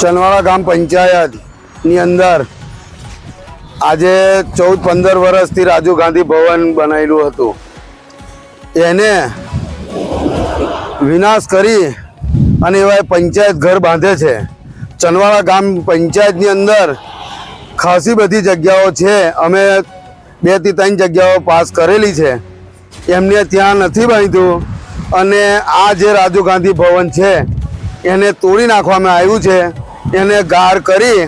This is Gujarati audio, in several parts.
ચનવાડા ગામ પંચાયતની અંદર આજે 14-15 વર્ષથી રાજીવ ગાંધી ભવન બનાવેલું હતું. એને વિનાશ કરી અને એવા પંચાયત ઘર બાંધે છે. ચનવાડા ગામ પંચાયતની અંદર ખાસી બધી જગ્યાઓ છે. અમે 2 થી 3 જગ્યાઓ પાસ કરેલી છે. એમને ત્યાં નથી બાંધ્યું અને આ જે રાજીવ ગાંધી ભવન છે એને તોડી નાખવામાં આવ્યું છે. એને ગાર કરી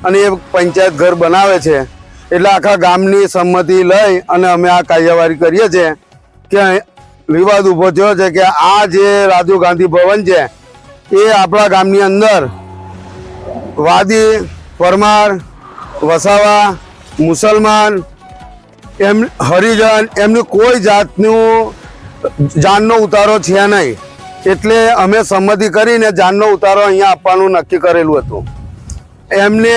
અને એ પંચાયત ઘર બનાવે છે. એટલે આખા ગામની સંમતિ લઈ અને અમે આ કાર્યવાહી કરીએ છીએ કે વિવાદ ઊભો થયો છે કે આ જે રાજીવ ગાંધી ભવન છે એ આપણા ગામની અંદર વાદી, પરમાર, વસાવા, મુસલમાન, હરિજન એમની કોઈ જાનનો ઉતારો છે નહીં. એટલે અમે સંમતિ કરીને જાનનો ઉતારો અહીંયા આપવાનું નક્કી કરેલું હતું. એમને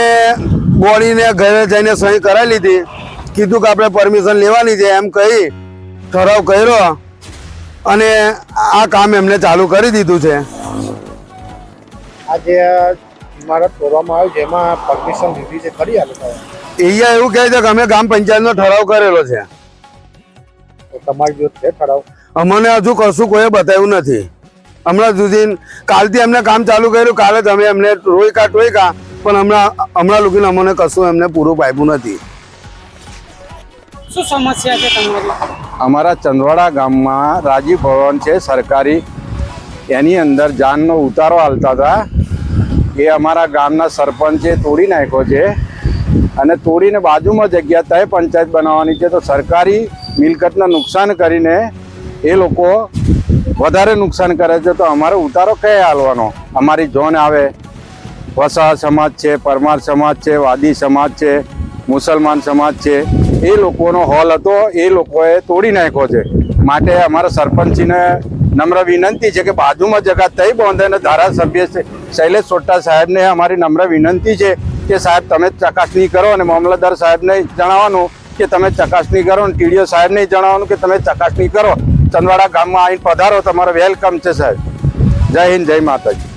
બોડીને ઘરે જઈને સહી કરાવી લીધી. કીધું કે આપણે પરમિશન લેવાની છે એમ કહી ઠરાવ કર્યો અને આ કામ એમને ચાલુ કરી દીધું છે. આજે ઇમારત તોડવામાં આવી જેમાં પરમિશન લીધી છે ખરી હાલત અહીંયા એવું કહે છે કે અમે ગામ પંચાયતનો ઠરાવ કરેલો છે. તમારી જોડે છે ઠરાવ? અમને હજુ કશું કોઈ બતાવ્યું નથી. હમણાં સુધી કાલથી એમને કામ ચાલુ કર્યું. કાલે જ અમે એમને ટોયકા પણ હમણાં લોકોને અમને કશું એમને પૂરું પાપ્યું નથી. શું સમસ્યા છે તમારી? અમારા ચંદવાડા ગામમાં રાજીવ ભવન છે સરકારી, એની અંદર જાનનો ઉતારો હાલતા હતા. એ અમારા ગામના સરપંચે તોડી નાખ્યો છે અને તોડીને બાજુમાં જગ્યા તય પંચાયત બનાવવાની છે. તો સરકારી મિલકતને નુકસાન કરીને એ લોકો વધારે નુકસાન કરે છે. તો અમારો ઉતારો કયા હાલવાનો? અમારી ઝોન આવે, વસાવા સમાજ છે, પરમાર સમાજ છે, વાદી સમાજ છે, મુસલમાન સમાજ છે. એ લોકોનો હોલ હતો, એ લોકોએ તોડી નાખ્યો છે. માટે અમારા સરપંચીને નમ્ર વિનંતી છે કે બાજુમાં જગા તઈ બાંધે. અને ધારાસભ્ય શૈલેષ સોટા સાહેબને અમારી નમ્ર વિનંતી છે કે સાહેબ તમે ચકાસણી કરો. અને મામલતદાર સાહેબને જણાવવાનું કે તમે ચકાસણી કરો અને ટીડીઓ સાહેબને જણાવવાનું કે તમે ચકાસણી કરો. ચંદવાડા ગામમાં આવીને પધારો, તમારો વેલકમ છે સાહેબ. જય હિન્દ, જય માતાજી.